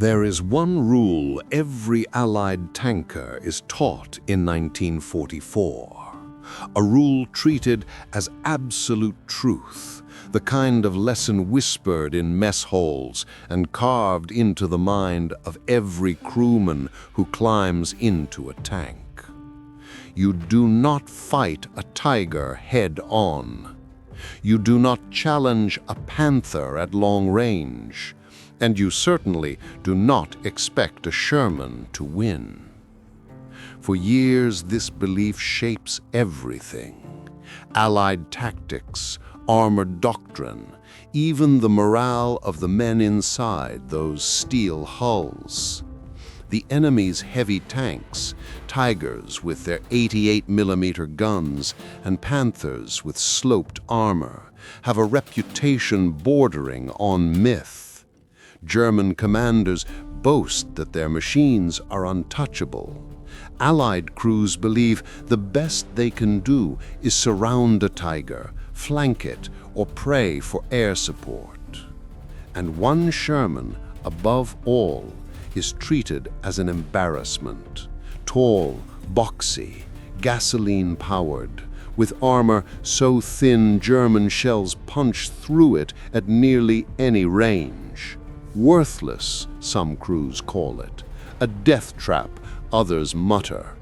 There is one rule every Allied tanker is taught in 1944, a rule treated as absolute truth, the kind of lesson whispered in mess halls and carved into the mind of every crewman who climbs into a tank. You do not fight a tiger head-on. You do not challenge a panther at long range. And you certainly do not expect a Sherman to win. For years, this belief shapes everything. Allied tactics, armored doctrine, even the morale of the men inside those steel hulls. The enemy's heavy tanks, Tigers with their 88mm guns and Panthers with sloped armor, have a reputation bordering on myth. German commanders boast that their machines are untouchable. Allied crews believe the best they can do is surround a Tiger, flank it, or pray for air support. And one Sherman, above all, is treated as an embarrassment. Tall, boxy, gasoline-powered, with armor so thin German shells punch through it at nearly any range. Worthless, some crews call it. A death trap, others mutter.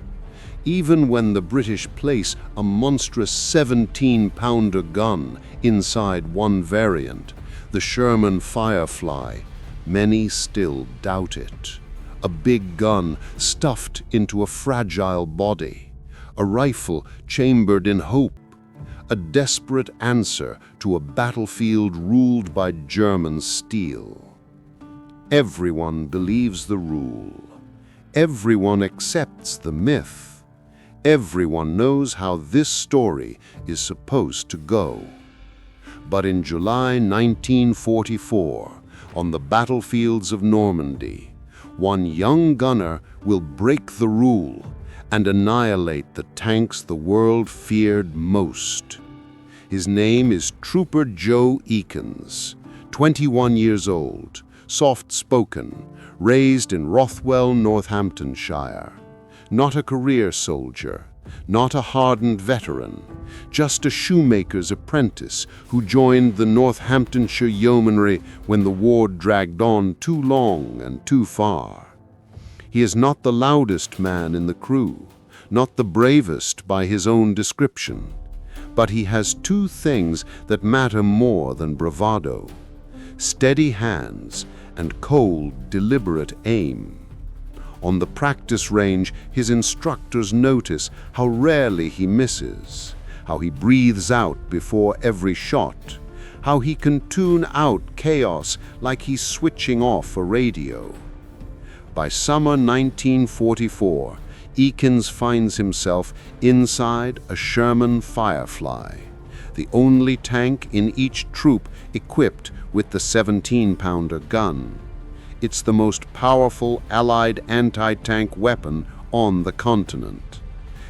Even when the British place a monstrous 17-pounder gun inside one variant, the Sherman Firefly, many still doubt it. A big gun stuffed into a fragile body. A rifle chambered in hope. A desperate answer to a battlefield ruled by German steel. Everyone believes the rule. Everyone accepts the myth. Everyone knows how this story is supposed to go. But in July 1944, on the battlefields of Normandy, one young gunner will break the rule and annihilate the tanks the world feared most. His name is Trooper Joe Ekins, 21 years old, soft-spoken, raised in Rothwell, Northamptonshire. Not a career soldier, not a hardened veteran, just a shoemaker's apprentice who joined the Northamptonshire Yeomanry when the war dragged on too long and too far. He is not the loudest man in the crew, not the bravest by his own description, but he has two things that matter more than bravado: steady hands and cold, deliberate aim. On the practice range, his instructors notice how rarely he misses, how he breathes out before every shot, how he can tune out chaos like he's switching off a radio. By summer 1944, Ekins finds himself inside a Sherman Firefly, the only tank in each troop equipped with the 17-pounder gun. It's the most powerful Allied anti-tank weapon on the continent,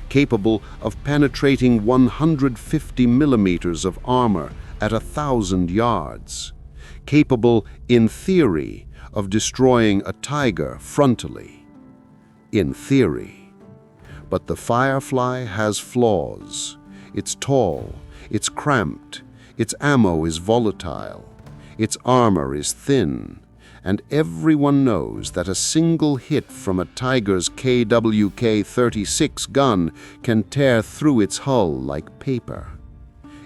capable of penetrating 150 millimeters of armor at 1,000 yards, capable, in theory, of destroying a Tiger frontally. In theory. But the Firefly has flaws. It's tall, it's cramped, its ammo is volatile, its armor is thin, and everyone knows that a single hit from a Tiger's KWK-36 gun can tear through its hull like paper.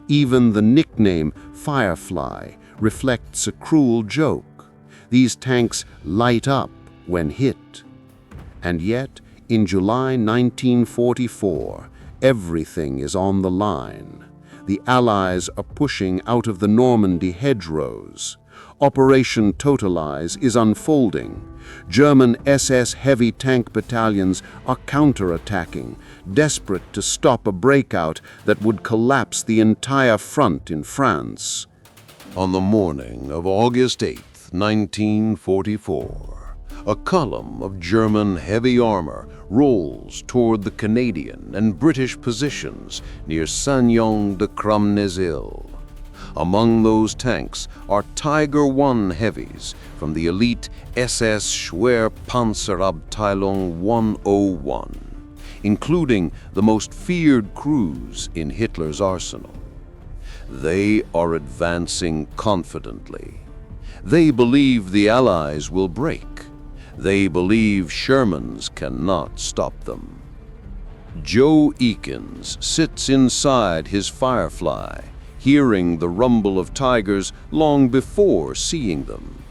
Even the nickname Firefly reflects a cruel joke. These tanks light up when hit. And yet, in July 1944, everything is on the line. The Allies are pushing out of the Normandy hedgerows. Operation Totalize is unfolding. German SS heavy tank battalions are counterattacking, desperate to stop a breakout that would collapse the entire front in France. On the morning of August 8th, 1944, a column of German heavy armor rolls toward the Canadian and British positions near Sagnon-de-Cromnesil. Among those tanks are Tiger I heavies from the elite SS Schwerpanzerabteilung 101, including the most feared crews in Hitler's arsenal. They are advancing confidently. They believe the Allies will break. They believe Shermans cannot stop them. Joe Ekins sits inside his Firefly, hearing the rumble of tigers long before seeing them.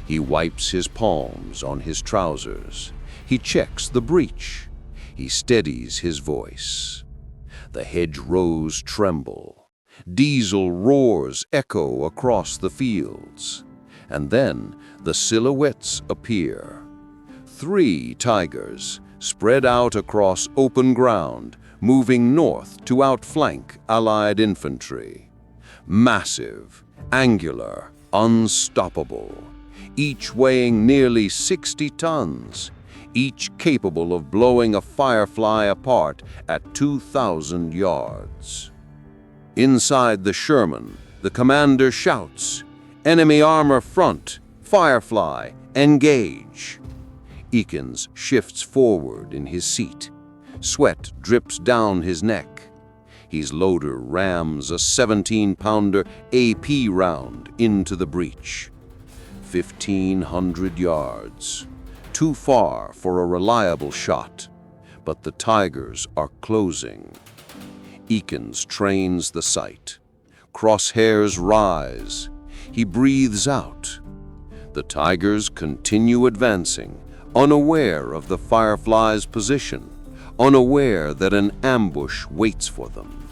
He wipes his palms on his trousers. He checks the breech. He steadies his voice. The hedgerows tremble. Diesel roars echo across the fields. And then the silhouettes appear. 3 tigers spread out across open ground, moving north to outflank Allied infantry. Massive, angular, unstoppable, each weighing nearly 60 tons, each capable of blowing a Firefly apart at 2,000 yards. Inside the Sherman, the commander shouts, "Enemy armor front! Firefly, engage!" Ekins shifts forward in his seat. Sweat drips down his neck. His loader rams a 17-pounder AP round into the breach. 1,500 yards. Too far for a reliable shot, but the tigers are closing. Ekins trains the sight. Crosshairs rise. He breathes out. The tigers continue advancing, unaware of the Firefly's position, unaware that an ambush waits for them.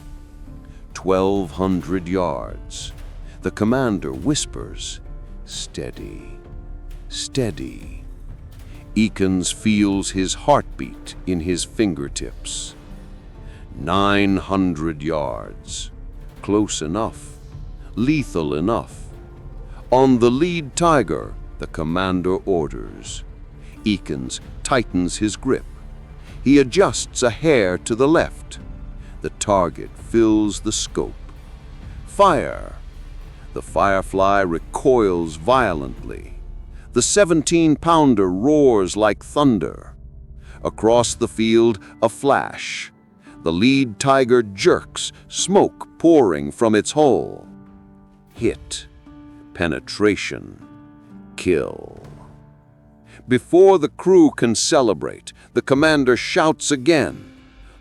1,200 yards. The commander whispers, "Steady, steady." Ekins feels his heartbeat in his fingertips. 900 yards. Close enough. Lethal enough. On the lead tiger, the commander orders. Ekins tightens his grip. He adjusts a hair to the left. The target fills the scope. Fire! The Firefly recoils violently. The 17-pounder roars like thunder. Across the field, a flash. The lead tiger jerks, smoke pouring from its hole. Hit. Penetration. Kill. Before the crew can celebrate, the commander shouts again.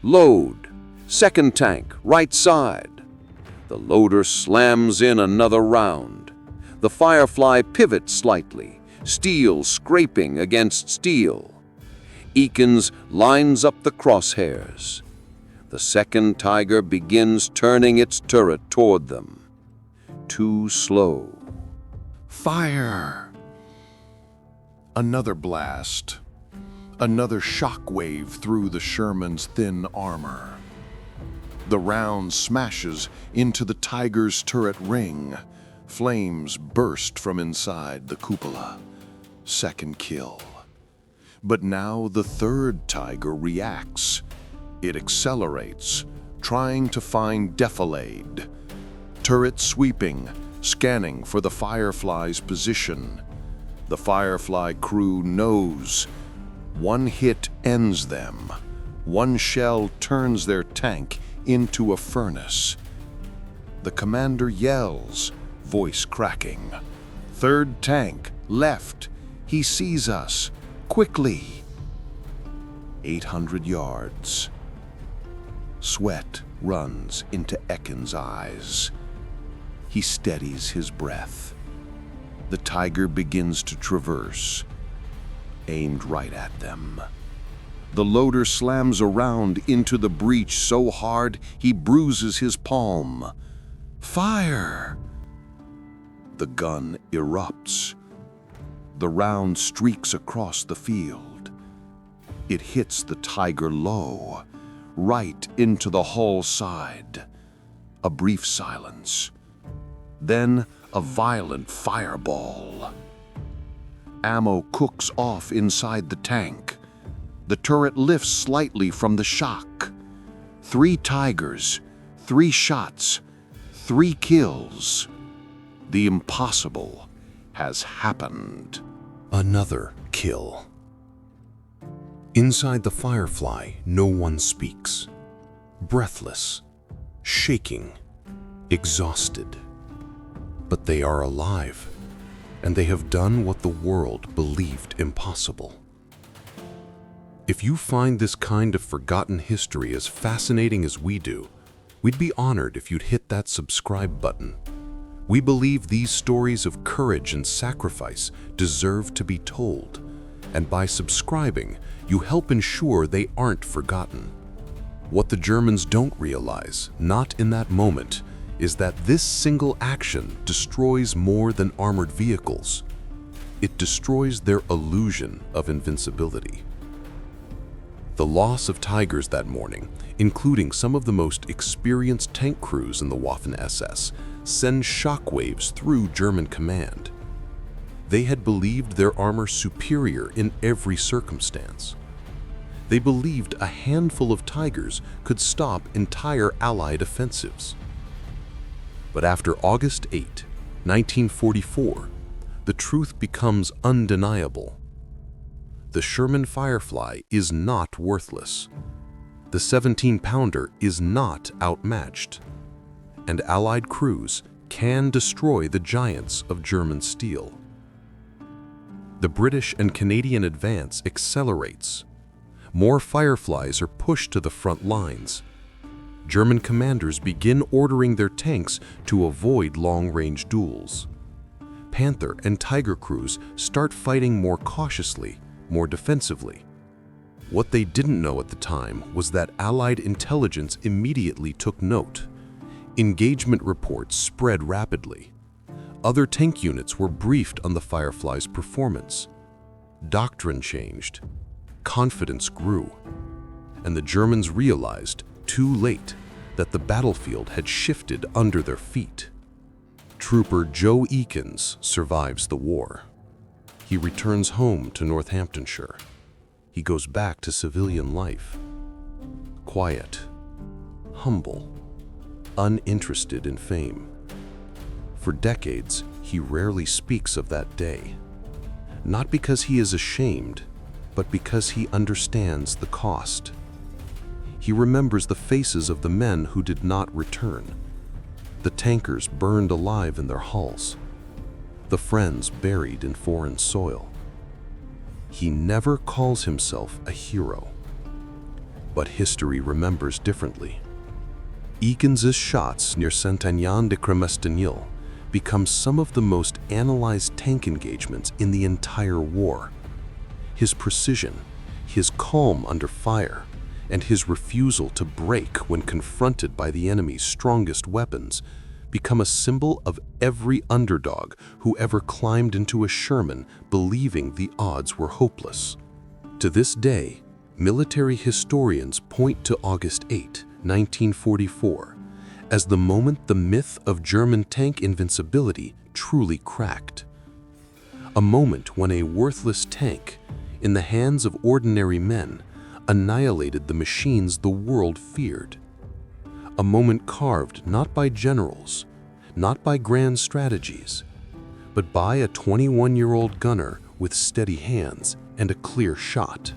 Load. Second tank, right side. The loader slams in another round. The Firefly pivots slightly, steel scraping against steel. Ekins lines up the crosshairs. The second tiger begins turning its turret toward them. Too slow. Fire! Another blast. Another shockwave through the Sherman's thin armor. The round smashes into the tiger's turret ring. Flames burst from inside the cupola. Second kill. But now the third tiger reacts. It accelerates, trying to find defilade. Turret sweeping, scanning for the Firefly's position. The Firefly crew knows. One hit ends them. One shell turns their tank into a furnace. The commander yells, voice cracking. Third tank, left. He sees us. Quickly. 800 yards. Sweat runs into Ekins' eyes. He steadies his breath. The tiger begins to traverse, aimed right at them. The loader slams around into the breach so hard he bruises his palm. Fire! The gun erupts. The round streaks across the field. It hits the tiger low, right into the hull side. A brief silence. Then a violent fireball. Ammo cooks off inside the tank. The turret lifts slightly from the shock. 3 tigers, 3 shots, 3 kills. The impossible has happened. Another kill. Inside the Firefly, no one speaks. Breathless, shaking, exhausted. But they are alive, and they have done what the world believed impossible. If you find this kind of forgotten history as fascinating as we do, we'd be honored if you'd hit that subscribe button. We believe these stories of courage and sacrifice deserve to be told, and by subscribing, you help ensure they aren't forgotten. What the Germans don't realize, not in that moment, is that this single action destroys more than armored vehicles. It destroys their illusion of invincibility. The loss of Tigers that morning, including some of the most experienced tank crews in the Waffen-SS, sends shockwaves through German command. They had believed their armor superior in every circumstance. They believed a handful of Tigers could stop entire Allied offensives. But after August 8, 1944, the truth becomes undeniable. The Sherman Firefly is not worthless. The 17-pounder is not outmatched. And Allied crews can destroy the giants of German steel. The British and Canadian advance accelerates. More Fireflies are pushed to the front lines. German commanders begin ordering their tanks to avoid long-range duels. Panther and Tiger crews start fighting more cautiously, more defensively. What they didn't know at the time was that Allied intelligence immediately took note. Engagement reports spread rapidly. Other tank units were briefed on the Firefly's performance. Doctrine changed. Confidence grew. And the Germans realized, too late, that the battlefield had shifted under their feet. Trooper Joe Ekins survives the war. He returns home to Northamptonshire. He goes back to civilian life. Quiet, humble, uninterested in fame. For decades, he rarely speaks of that day. Not because he is ashamed, but because he understands the cost. He remembers the faces of the men who did not return, the tankers burned alive in their hulls, the friends buried in foreign soil. He never calls himself a hero, but history remembers differently. Ekins' shots near Saint-Aignan-de-Cremestignol become some of the most analyzed tank engagements in the entire war. His precision, his calm under fire, and his refusal to break when confronted by the enemy's strongest weapons become a symbol of every underdog who ever climbed into a Sherman believing the odds were hopeless. To this day, military historians point to August 8, 1944, as the moment the myth of German tank invincibility truly cracked. A moment when a worthless tank, in the hands of ordinary men, annihilated the machines the world feared. A moment carved not by generals, not by grand strategies, but by a 21-year-old gunner with steady hands and a clear shot.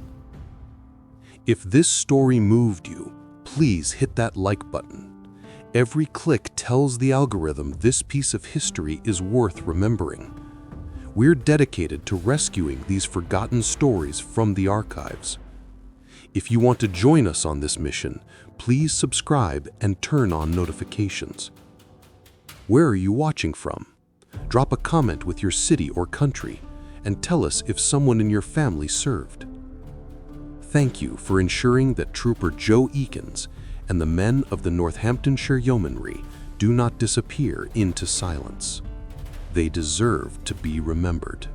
If this story moved you, please hit that like button. Every click tells the algorithm this piece of history is worth remembering. We're dedicated to rescuing these forgotten stories from the archives. If you want to join us on this mission, please subscribe and turn on notifications. Where are you watching from? Drop a comment with your city or country and tell us if someone in your family served. Thank you for ensuring that Trooper Joe Ekins and the men of the Northamptonshire Yeomanry do not disappear into silence. They deserve to be remembered.